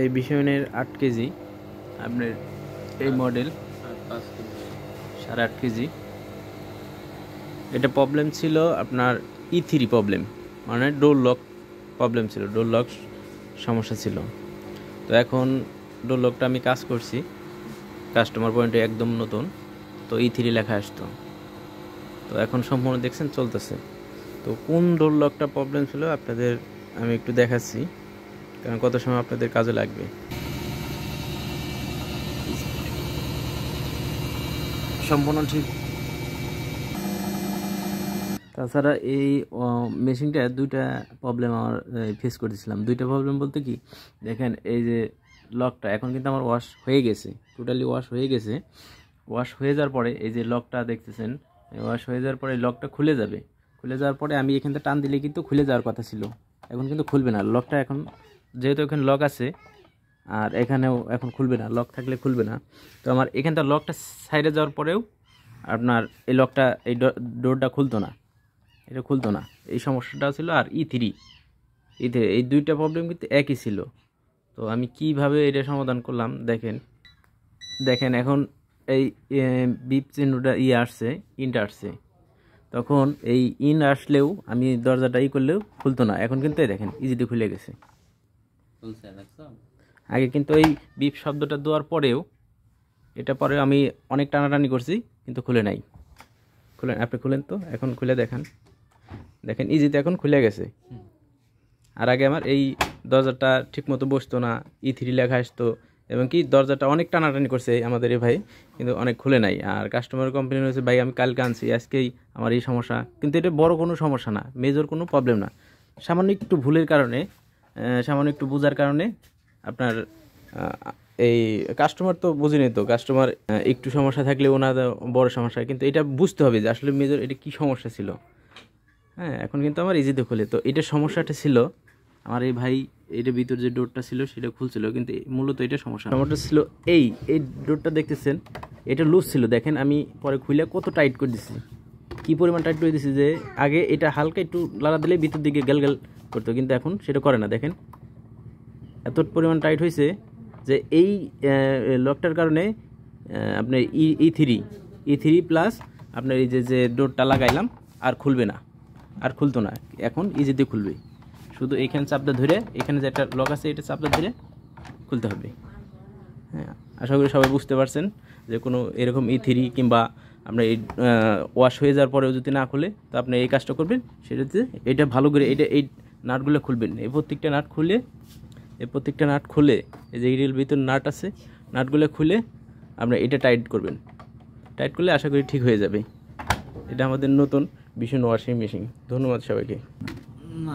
এই বিষয়নের 8 কেজি আপনার এই মডেল 8.5 কেজি। এটা প্রবলেম ছিল আপনার E3 প্রবলেম, মানে ডোর লক প্রবলেম ছিল, ডোর লক সমস্যা ছিল। তো এখন ডোর লকটা আমি কাজ করছি, কাস্টমার পয়েন্টে একদম নতুন, তো E3 লেখা আসতো। তো এখন সম্পূর্ণ দেখছেন চলতেছে। তো কোন ডোর লকটা প্রবলেম ছিল আপনাদের আমি একটু দেখাচ্ছি, কারণ কত সময় আপনাদের কাজে লাগবে। সম্পূর্ণ ঠিক। তাছাড়া এই মেশিনটা দুইটা প্রবলেম আমার ফেস করতেছিলাম। দুইটা প্রবলেম বলতে কি, দেখেন এই যে লকটা এখন কিন্তু আমার ওয়াশ হয়ে গেছে, টোটালি ওয়াশ হয়ে গেছে। ওয়াশ হয়ে যাওয়ার পরে এই যে লকটা দেখতেছেন, ওয়াশ হয়ে যাওয়ার পরে লকটা খুলে যাবে। খুলে যাওয়ার পরে আমি এখান থেকে টান দিলে কিন্তু খুলে যাওয়ার কথা ছিল, এখন কিন্তু খুলবে না লকটা। এখন যেহেতু এখানে লক আছে আর এখানেও এখন খুলবে না, লক থাকলে খুলবে না। তো আমার এখানটা লকটা সাইডে যাওয়ার পরেও আপনার এই লকটা, এই ডোরটা খুলতো না, এটা খুলতো না। এই সমস্যাটা ছিল। আর E3 এই দুইটা প্রবলেম কিন্তু একই ছিল। তো আমি কিভাবে এটা সমাধান করলাম দেখেন এখন এই বিপ চিহ্নটা আসছে, ইনটা আসছে। তখন এই ইন আসলেও আমি দরজাটা করলেও খুলতো না, এখন কিন্তু এই দেখেন ইজিতে খুলে গেছে। আগে কিন্তু এই বিপ শব্দটা দেওয়ার পরেও, এটা পরে আমি অনেক টানাটানি করছি কিন্তু খুলে নাই। খুলেন, আপনি খুলেন তো, এখন খুলে দেখেন ইজিতে এখন খুলে গেছে। আর আগে আমার এই দরজাটা ঠিকমতো বসতো না, E3 লেখা আসতো, এবং কি দরজাটা অনেক টানাটানি করছে আমাদের এই ভাই, কিন্তু অনেক খুলে নাই। আর কাস্টমার কমপ্লেন হয়েছে, ভাই আমি কালকে আনছি, আজকেই আমার এই সমস্যা। কিন্তু এটা বড় কোনো সমস্যা না, মেজর কোনো প্রবলেম না, সামান্য একটু ভুলের কারণে, সামান্য একটু বোঝার কারণে আপনার এই কাস্টমার তো বুঝিনি, তো কাস্টমার একটু সমস্যা থাকলে ওনার বড় সমস্যা, কিন্তু এটা বুঝতে হবে যে আসলে মেজর এটা কী সমস্যা ছিল। হ্যাঁ, এখন কিন্তু আমার ইজিতে খুলে। তো এটা সমস্যাটা ছিল আমার এই ভাই, এটার ভিতর যে ডোরটা ছিল সেটা খুলছিল, কিন্তু মূলত এটা সমস্যাটা ছিল এই ডোরটা দেখতেছেন, এটা লুজ ছিল। দেখেন আমি পরে খুলে কত টাইট করে দিছি, কি পরিমাণ টাইট করে দিছি, যে আগে এটা হালকা একটু লাগা দিলে ভিতর দিকে গেল করতো, কিন্তু এখন সেটা করে না। দেখেন এত পরিমাণ টাইট হয়েছে যে এই লকটার কারণে আপনার E3 প্লাস আপনার এই যে ডোরটা লাগাইলাম আর খুলবে না, আর খুলতো না, এখন ইজিতে খুলবে। শুধু এইখানে চাপটা ধরে, এখানে যে একটা লক আছে এটা চাপটা ধরে খুলতে হবে। হ্যাঁ, আশা করি সবাই বুঝতে পারছেন যে কোনো এরকম E3 কিংবা আপনার এই ওয়াশ হয়ে যাওয়ার পরেও যদি না খুলে, তো আপনি এই কাজটা করবেন, সেটাতে এটা ভালো করে এই নাটগুলো খুলবেন। এই প্রত্যেকটা নাট খুলে এই যে এর ভিতর নাট আছে, নাটগুলো খুলে আপনার এটা টাইট করবেন। টাইট করলে আশা করি ঠিক হয়ে যাবে। এটা আমাদের নতুন ভীষণ ওয়াশিং মেশিন। ধন্যবাদ সবাইকে।